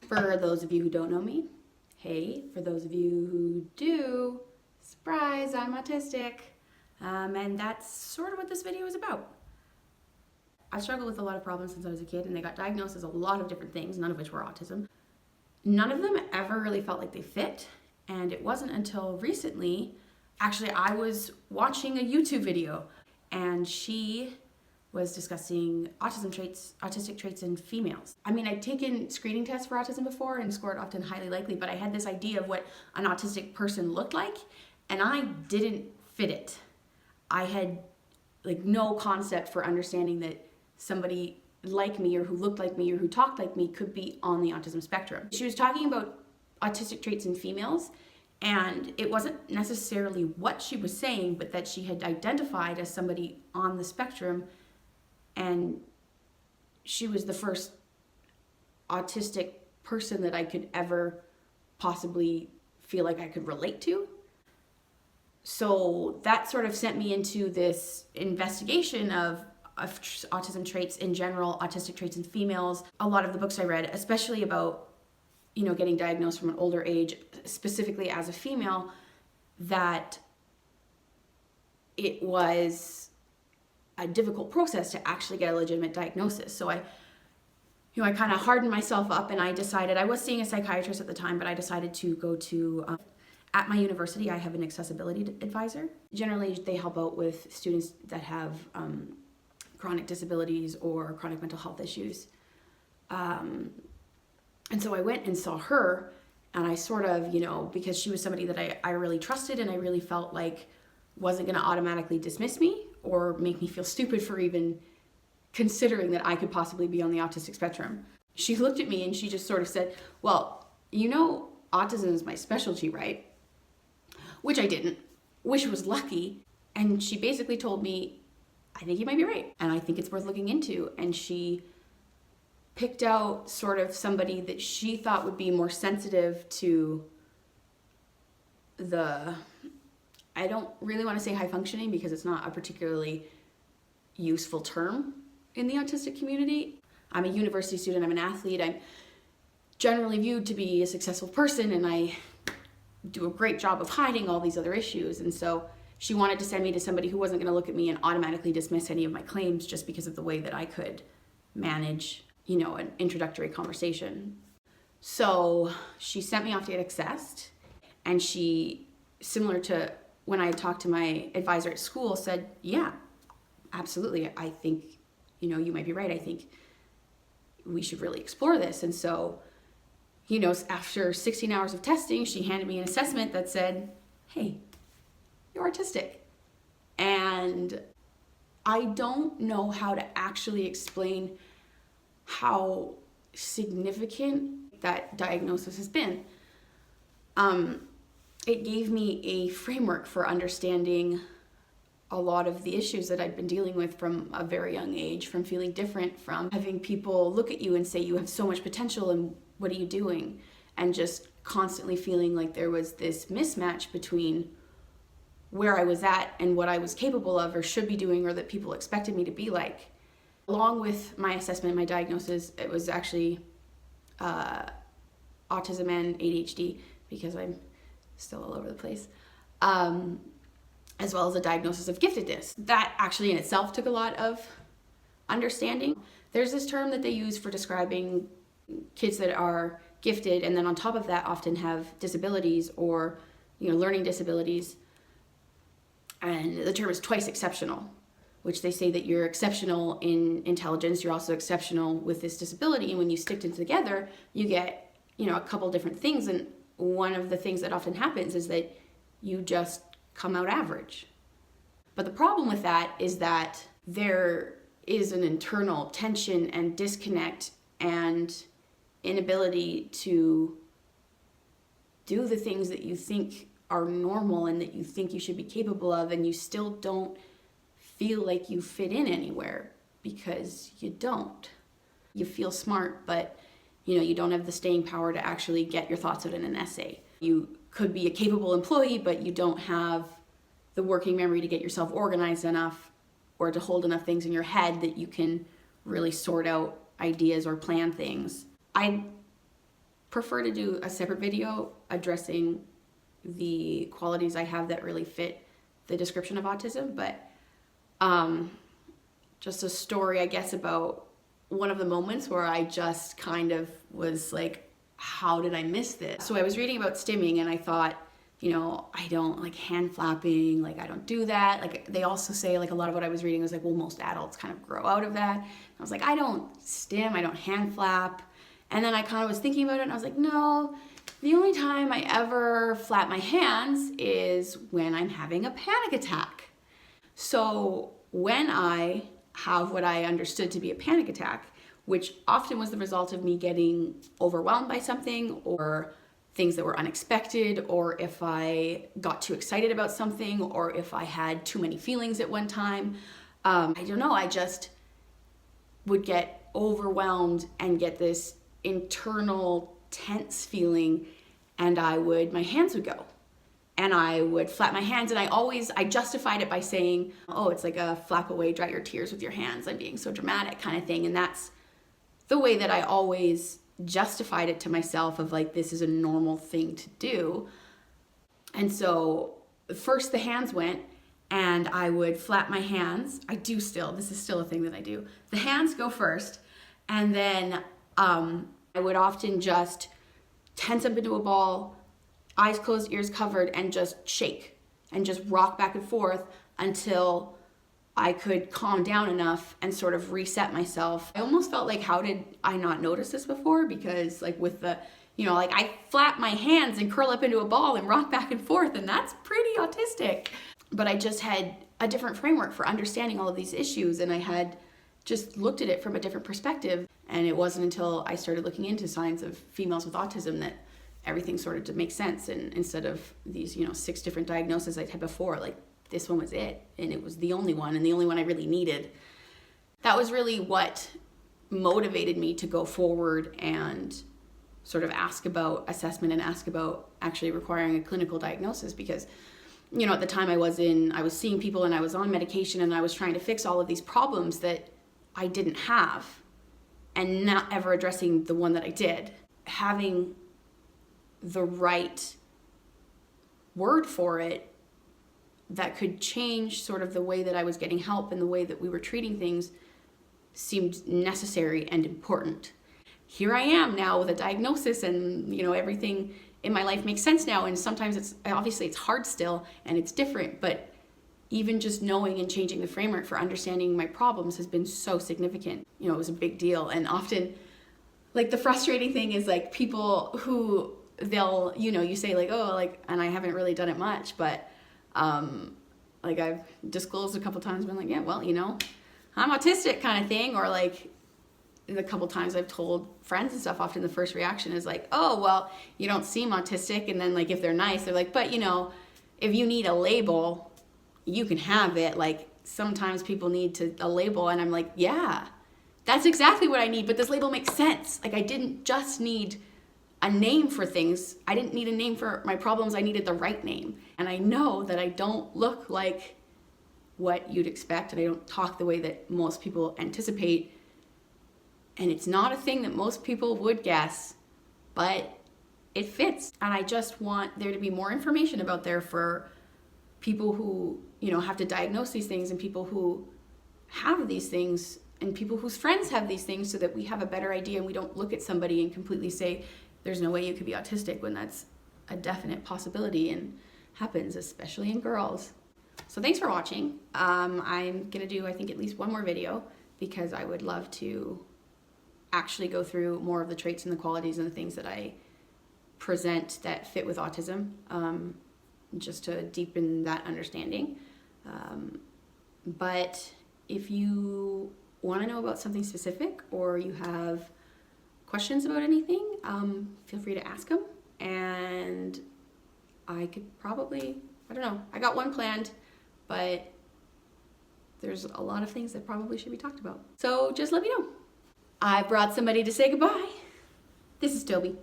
For those of you who don't know me, hey. For those of you who do, surprise, I'm autistic. And that's sort of what this video is about. I've struggled with a lot of problems since I was a kid, and they got diagnosed as a lot of different things, none of which were autism. None of them ever really felt like they fit, and it wasn't until recently, actually I was watching a YouTube video, and she was discussing autistic traits in females. I mean, I'd taken screening tests for autism before and scored often highly likely, but I had this idea of what an autistic person looked like, and I didn't fit it. I had no concept for understanding that somebody like me or who looked like me or who talked like me could be on the autism spectrum. She was talking about autistic traits in females, and it wasn't necessarily what she was saying, but that she had identified as somebody on the spectrum, and she was the first autistic person that I could ever possibly feel like I could relate to. So that sort of sent me into this investigation of autism traits in general, autistic traits in females. A lot of the books I read, especially about, getting diagnosed from an older age, specifically as a female, that it was a difficult process to actually get a legitimate diagnosis. So I kind of hardened myself up, and I decided, I was seeing a psychiatrist at the time, but I decided to go to, at my university, I have an accessibility advisor. Generally, they help out with students that have chronic disabilities or chronic mental health issues. And so I went and saw her, and I sort of, because she was somebody that I really trusted and I really felt like wasn't going to automatically dismiss me or make me feel stupid for even considering that I could possibly be on the autistic spectrum. She looked at me and she just sort of said, well, autism is my specialty, right? Which I didn't, which was lucky. And she basically told me, I think you might be right, and I think it's worth looking into. And she picked out sort of somebody that she thought would be more sensitive to I don't really want to say high functioning because it's not a particularly useful term in the autistic community. I'm a university student, I'm an athlete, I'm generally viewed to be a successful person, and I do a great job of hiding all these other issues. And so she wanted to send me to somebody who wasn't going to look at me and automatically dismiss any of my claims just because of the way that I could manage, an introductory conversation. So she sent me off to get assessed, and she, similar to when I talked to my advisor at school, said, yeah, absolutely, I think, you might be right. I think we should really explore this. And so, after 16 hours of testing, she handed me an assessment that said, hey, you're autistic. And I don't know how to actually explain how significant that diagnosis has been. It gave me a framework for understanding a lot of the issues that I'd been dealing with from a very young age, from feeling different, from having people look at you and say, you have so much potential and what are you doing? And just constantly feeling like there was this mismatch between where I was at and what I was capable of or should be doing or that people expected me to be like. Along with my assessment, my diagnosis, it was actually autism and ADHD, because I'm still all over the place, as well as a diagnosis of giftedness. That actually in itself took a lot of understanding. There's this term that they use for describing kids that are gifted, and then on top of that often have disabilities or learning disabilities. And the term is twice exceptional, which they say that you're exceptional in intelligence, you're also exceptional with this disability, and when you stick them together, you get, a couple different things, and one of the things that often happens is that you just come out average. But the problem with that is that there is an internal tension and disconnect and inability to do the things that you think are normal and that you think you should be capable of, and you still don't feel like you fit in anywhere because you don't. You feel smart, but you don't have the staying power to actually get your thoughts out in an essay. You could be a capable employee, but you don't have the working memory to get yourself organized enough or to hold enough things in your head that you can really sort out ideas or plan things. I prefer to do a separate video addressing the qualities I have that really fit the description of autism, but just a story, I guess, about one of the moments where I just kind of was like, how did I miss this? So I was reading about stimming and I thought, you know, I don't like hand flapping, like I don't do that. Like they also say, like a lot of what I was reading was like, well, most adults kind of grow out of that. And I was like, I don't stim, I don't hand flap. And then I kind of was thinking about it and I was like, no, the only time I ever flap my hands is when I'm having a panic attack. So when I have what I understood to be a panic attack, which often was the result of me getting overwhelmed by something or things that were unexpected, or if I got too excited about something, or if I had too many feelings at one time. I don't know, I just would get overwhelmed and get this internal tense feeling, and my hands would go. And I would flap my hands, and I justified it by saying, oh, it's like a flap away, dry your tears with your hands, I'm being so dramatic kind of thing. And that's the way that I always justified it to myself, of like, this is a normal thing to do. And so first the hands went, and I would flap my hands. This is still a thing that I do. The hands go first, and then I would often just tense up into a ball, eyes closed, ears covered, and just shake and just rock back and forth until I could calm down enough and sort of reset myself. I almost felt like, how did I not notice this before? Because like with the, you know, like I flap my hands and curl up into a ball and rock back and forth, and that's pretty autistic. But I just had a different framework for understanding all of these issues, and I had just looked at it from a different perspective. And it wasn't until I started looking into signs of females with autism that everything started to make sense. And instead of these, 6 different diagnoses I had before, like this one was it. And it was the only one, and the only one I really needed. That was really what motivated me to go forward and sort of ask about assessment and ask about actually requiring a clinical diagnosis, because at the time I was seeing people and I was on medication and I was trying to fix all of these problems that I didn't have, and not ever addressing the one that I did. Having the right word for it that could change sort of the way that I was getting help and the way that we were treating things seemed necessary and important. Here I am now with a diagnosis, and everything in my life makes sense now, and sometimes it's hard still and it's different, but even just knowing and changing the framework for understanding my problems has been so significant. It was a big deal. And often, like, the frustrating thing is, like, people who they'll, you say, like, oh, like, and I haven't really done it much, but like, I've disclosed a couple times, been like, yeah, well, I'm autistic kind of thing. Or like the couple times I've told friends and stuff, often the first reaction is like, oh, well, you don't seem autistic. And then, like, if they're nice, they're like, but if you need a label, you can have it. Like, sometimes people need a label, and I'm like, yeah, that's exactly what I need, but this label makes sense. Like, I didn't just need a name for things. I didn't need a name for my problems. I needed the right name. And I know that I don't look like what you'd expect, and I don't talk the way that most people anticipate. And it's not a thing that most people would guess, but it fits. And I just want there to be more information about there for people who, have to diagnose these things, and people who have these things, and people whose friends have these things, so that we have a better idea and we don't look at somebody and completely say, there's no way you could be autistic, when that's a definite possibility and happens, especially in girls. So thanks for watching. I'm gonna do, I think, at least one more video, because I would love to actually go through more of the traits and the qualities and the things that I present that fit with autism, just to deepen that understanding. But if you want to know about something specific, or you have questions about anything, feel free to ask them, and I could probably, I don't know, I got one planned, but there's a lot of things that probably should be talked about. So just let me know. I brought somebody to say goodbye. This is Toby.